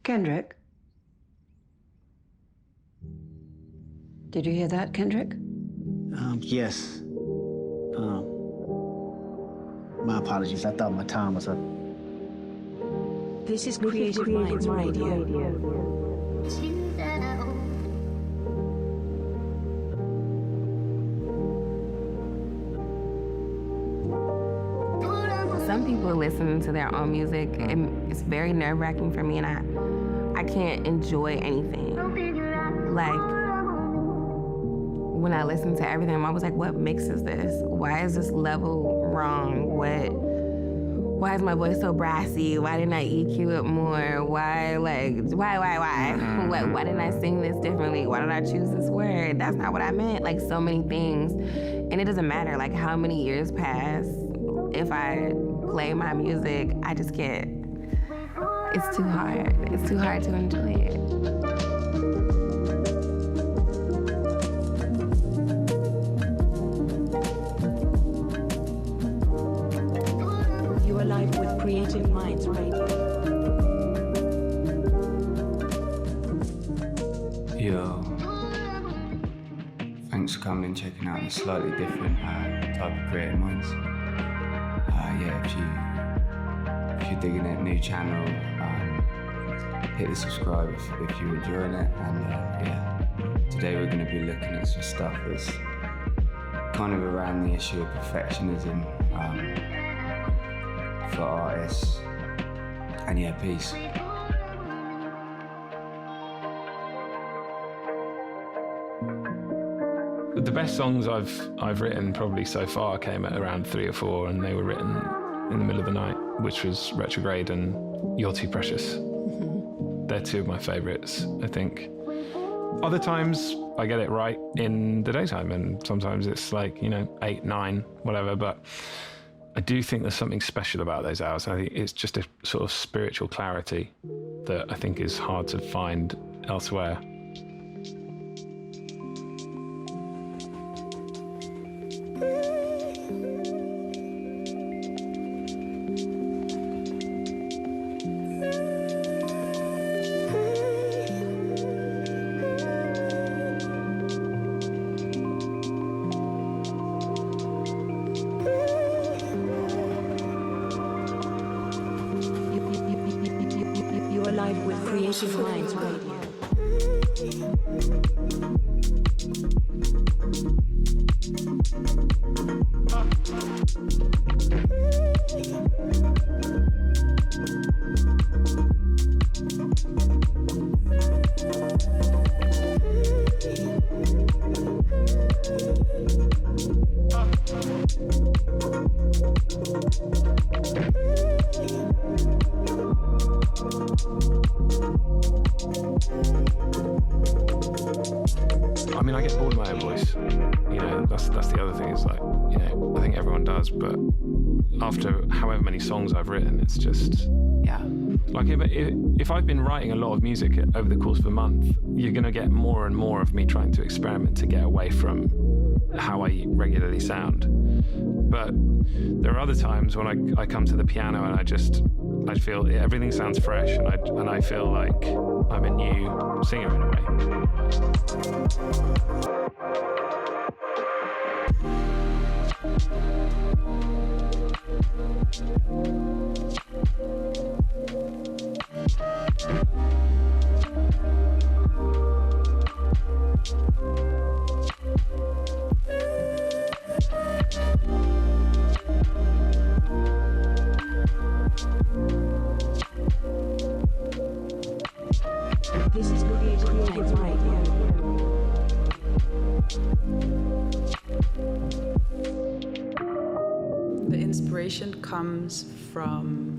Kendrick? Did you hear that, Kendrick? Yes. My apologies. I thought my time was up. This is Creative Minds Radio. Some people listen to their own music, and it's very nerve-wracking for me, and I can't enjoy anything. Like, when I listen to everything, I'm always like, what mixes this? Why is this level wrong? Why is my voice so brassy? Why didn't I EQ it more? Why? Why didn't I sing this differently? Why did I choose this word? That's not what I meant. Like, so many things. And it doesn't matter, like, how many years pass. If I play my music, I just can't. It's too hard. It's too hard to enjoy it. You are live with Creative Minds Radio. Yo. Thanks for coming and checking out the slightly different type of Creative Minds. If you're digging it, new channel, hit the subscribe if you're enjoying it. And today we're going to be looking at some stuff that's kind of around the issue of perfectionism for artists. And peace. The best songs I've written probably so far came at around 3 or 4, and they were written in the middle of the night, which was Retrograde and You're Too Precious. Mm-hmm. They're 2 of my favourites, I think. Other times I get it right in the daytime, and sometimes it's like, 8, 9, whatever, but I do think there's something special about those hours. I think it's just a sort of spiritual clarity that I think is hard to find elsewhere. You are live with Creative Minds Radio. I get bored of my own voice. That's the other thing. Is like, I think everyone does, but after however many songs I've written, it's just, Like if I've been writing a lot of music over the course of a month, you're going to get more and more of me trying to experiment to get away from how I regularly sound. But there are other times when I come to the piano and I feel everything sounds fresh, and I feel like I'm a new singer in a way. This is Creative Minds Radio. The inspiration comes from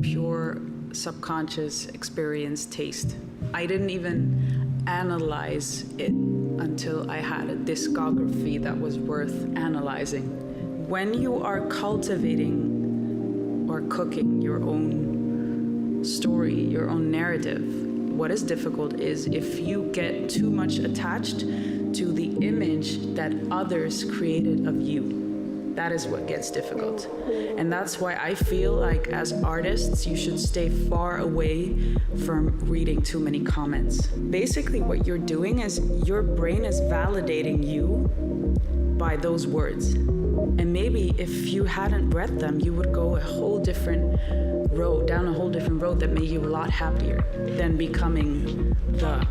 pure subconscious experience, taste. I didn't even analyze it until I had a discography that was worth analyzing. When you are cultivating or cooking your own story, your own narrative, what is difficult is if you get too much attached to the image that others created of you. That is what gets difficult. And that's why I feel like as artists, you should stay far away from reading too many comments. Basically, what you're doing is your brain is validating you by those words. And maybe if you hadn't read them, you would go a whole different road, down a whole different road that made you a lot happier than becoming the.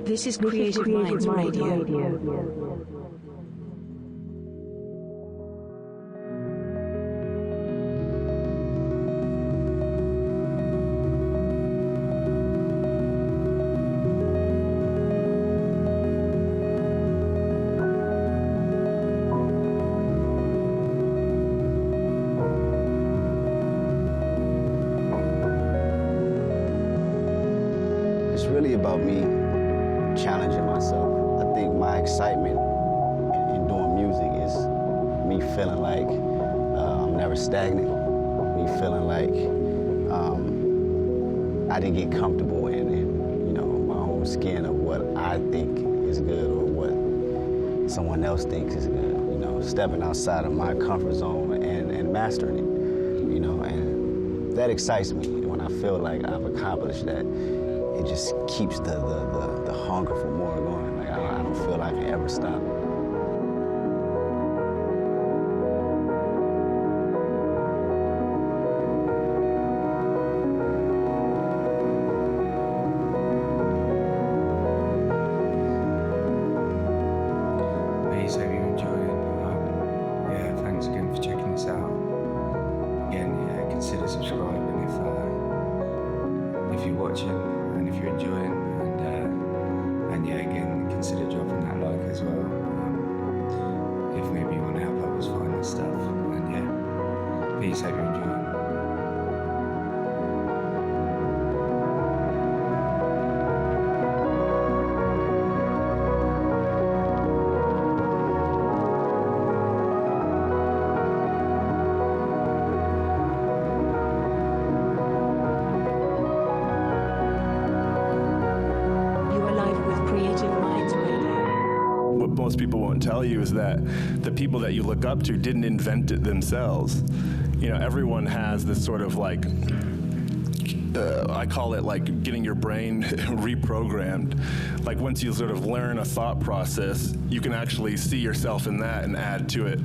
This is Creative Minds Radio. It's really about me challenging myself. I think my excitement in doing music is me feeling like I'm never stagnant, me feeling like I didn't get comfortable in my own skin of what I think is good or what someone else thinks is good. Stepping outside of my comfort zone and mastering it. And that excites me. And when I feel like I've accomplished that, it just keeps the hunger for more going. Like I don't feel like I can ever stop. Please hope you enjoy it. Thanks again for checking this out. Again, consider subscribing if you're watching and if you're enjoying, and again, consider dropping that like as well. If maybe you want to help others find this stuff, and please hope you enjoy. What most people won't tell you is that the people that you look up to didn't invent it themselves. Everyone has this sort of like, I call it like getting your brain reprogrammed. Like once you sort of learn a thought process, you can actually see yourself in that and add to it.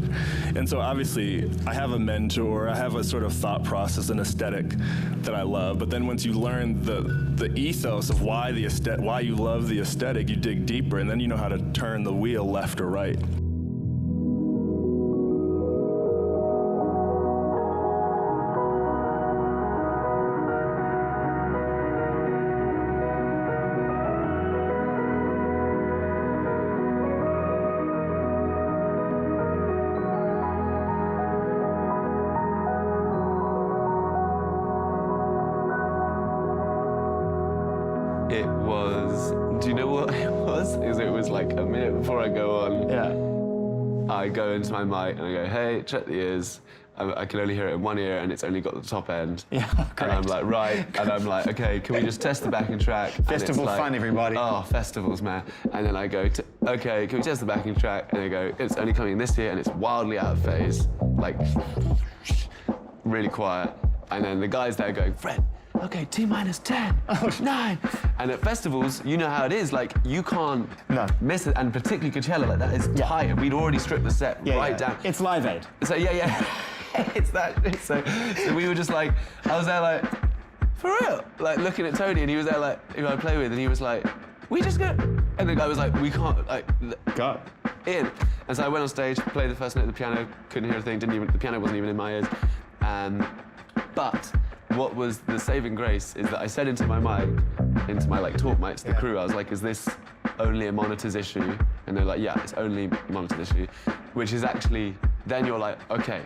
And so obviously I have a mentor, I have a sort of thought process and aesthetic that I love, but then once you learn the ethos of why you love the aesthetic, you dig deeper and then you know how to turn the wheel left or right. It was, do you know what it was? It was like a minute before I go on. Yeah. I go into my mic and I go, hey, check the ears. I can only hear it in one ear and it's only got the top end. Yeah, correct. And I'm like, right. And I'm like, okay, can we just test the backing track? Festival fun, everybody. Oh, festivals, man. And then I go, okay, can we test the backing track? And I go, it's only coming this year and it's wildly out of phase. Like, really quiet. And then the guys there going, Fred, okay, T minus 10, 9. And at festivals, you know how it is, like, you can't miss it, and particularly Coachella, like, that is tight. We'd already stripped the set down. It's Live Aid. So, it's that. So we were just like, I was there like, for real? Like, looking at Tony, and he was there like, who I play with, and he was like, we just go. And the guy was like, we can't, like, God. in. And so I went on stage, played the first note of the piano, couldn't hear a thing, the piano wasn't even in my ears. But what was the saving grace is that I said into my mic, into my like talk mic to the crew, I was like, is this only a monitors issue? And they're like, yeah, it's only a monitors issue. Which is actually, then you're like, okay,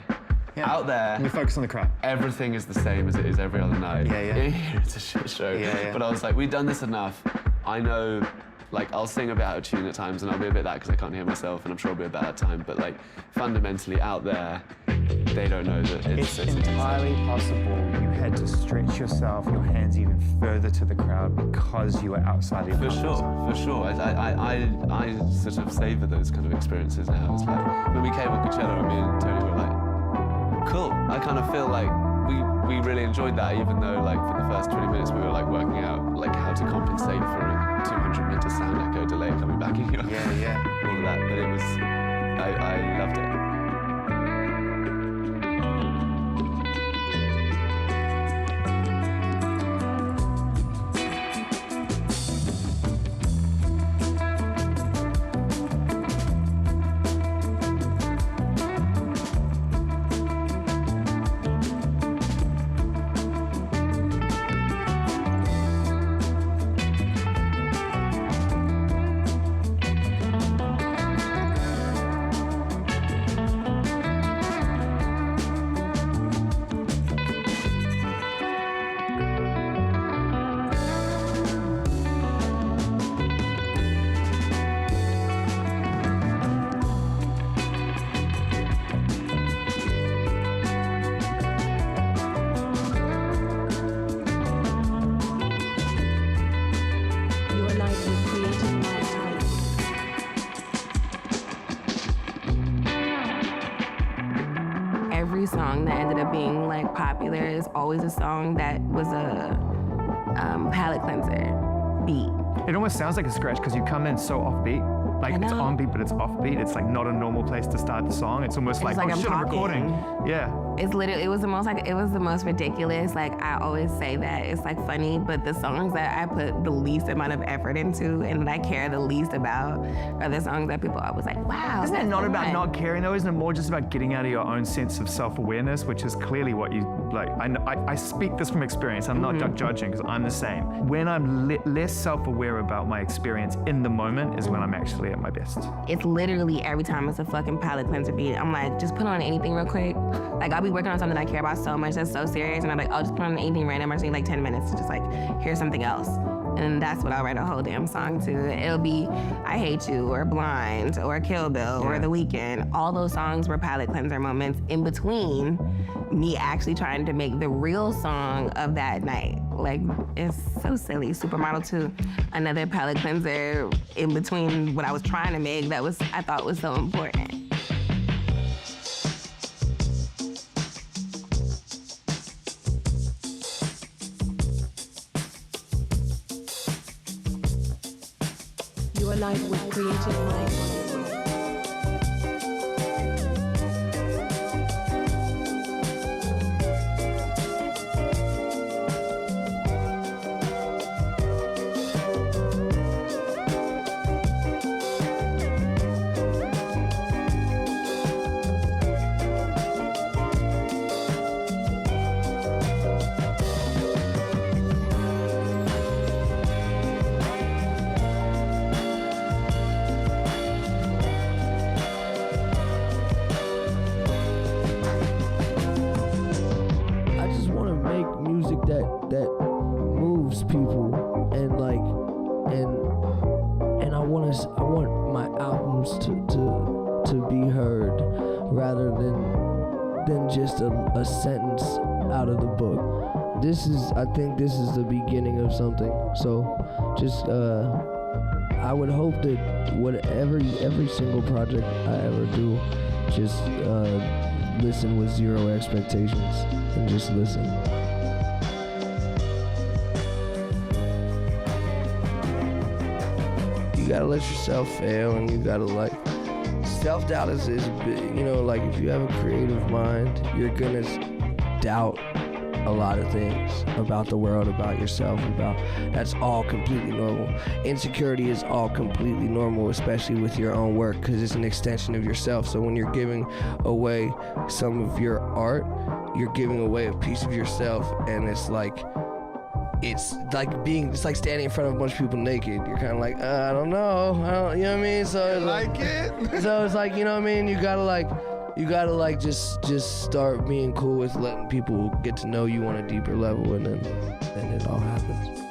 out there, and you focus on the crowd. Everything is the same as it is every other night. Yeah. It's a shit show. Yeah. But I was like, we've done this enough. I know, like, I'll sing a bit out of tune at times and I'll be a bit that because I can't hear myself and I'm sure I'll be a bit out of time. But like, fundamentally out there, they don't know that It's entirely possible you had to stretch yourself, your hands even further to the crowd because you were outside your comfort zone. For sure. I sort of savor those kind of experiences now. It's like, when we came on Coachella, me and Tony were like, cool. I kind of feel like we really enjoyed that, even though like for the first 20 minutes we were like working out like how to compensate for a 200-meter sound echo delay coming back in your all of that. But it was, I loved it. Every song that ended up being like popular is always a song that was a palate cleanser beat. It almost sounds like a scratch because you come in so offbeat. Like it's on beat, but it's offbeat. It's like not a normal place to start the song. It's almost like, like oh I'm shit, I'm talking. recording. Yeah. It's literally, it was the most ridiculous. Like I always say that it's like funny, but the songs that I put the least amount of effort into and that I care the least about are the songs that people are always like, wow. Isn't it not about fun. not caring though? Isn't it more just about getting out of your own sense of self-awareness, which is clearly what you like? I speak this from experience. I'm not judging because I'm the same. When I'm less self-aware about my experience in the moment is when I'm actually at my best. It's literally every time it's a fucking palate cleanser beat. I'm like, just put on anything real quick. Like I'll be working on something I care about so much that's so serious, and I'm like, oh, just put on anything random. I just need like 10 minutes to just like hear something else. And that's what I'll write a whole damn song to. It'll be I Hate You or Blind or Kill Bill or The Weeknd. All those songs were palate cleanser moments in between me actually trying to make the real song of that night. Like, it's so silly. Supermodel 2, another palate cleanser in between what I was trying to make that I thought was so important. You are live with Creative Minds. that moves people, and like and I want my albums to be heard rather than just a sentence out of the book. I think this is the beginning of something. So just I would hope that every single project I ever do, just listen with zero expectations and just listen. You gotta let yourself fail, and you gotta self-doubt is like if you have a creative mind, you're gonna doubt a lot of things about the world, about yourself, that's all completely normal. Insecurity is all completely normal, especially with your own work, because it's an extension of yourself. So when you're giving away some of your art, you're giving away a piece of yourself, and it's like standing in front of a bunch of people naked. You're kind of like, I don't know, you know what I mean? So it's like it. So it's like, you know what I mean? You gotta just start being cool with letting people get to know you on a deeper level, and then it all happens.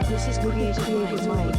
This is Creative Mind.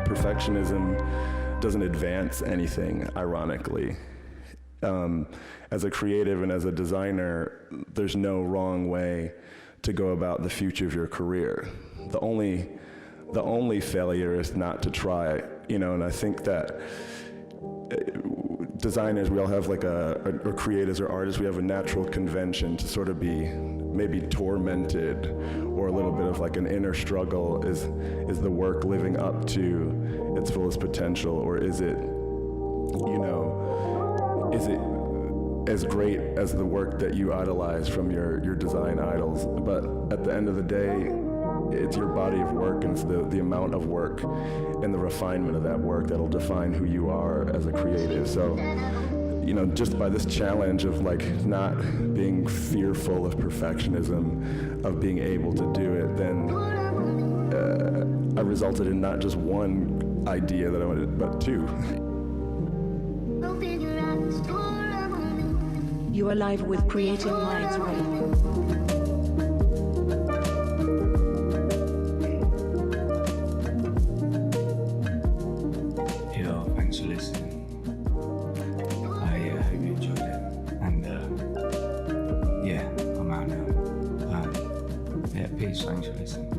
Perfectionism doesn't advance anything, ironically. As a creative and as a designer, there's no wrong way to go about the future of your career. The only failure is not to try, and I think that designers, we all have or creatives or artists, we have a natural convention to sort of be maybe tormented, or a little bit of like an inner struggle. Is the work living up to its fullest potential, or is it as great as the work that you idolize from your design idols? But at the end of the day, it's your body of work, and it's the amount of work and the refinement of that work that'll define who you are as a creative. So, just by this challenge of not being fearful of perfectionism, of being able to do it, then I resulted in not just one idea that I wanted, but two. You are live with Creative Minds Radio. Thanks for listening. I hope you enjoyed it. And I'm out now. Peace. Thanks for listening.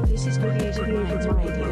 This is Creative Minds Radio.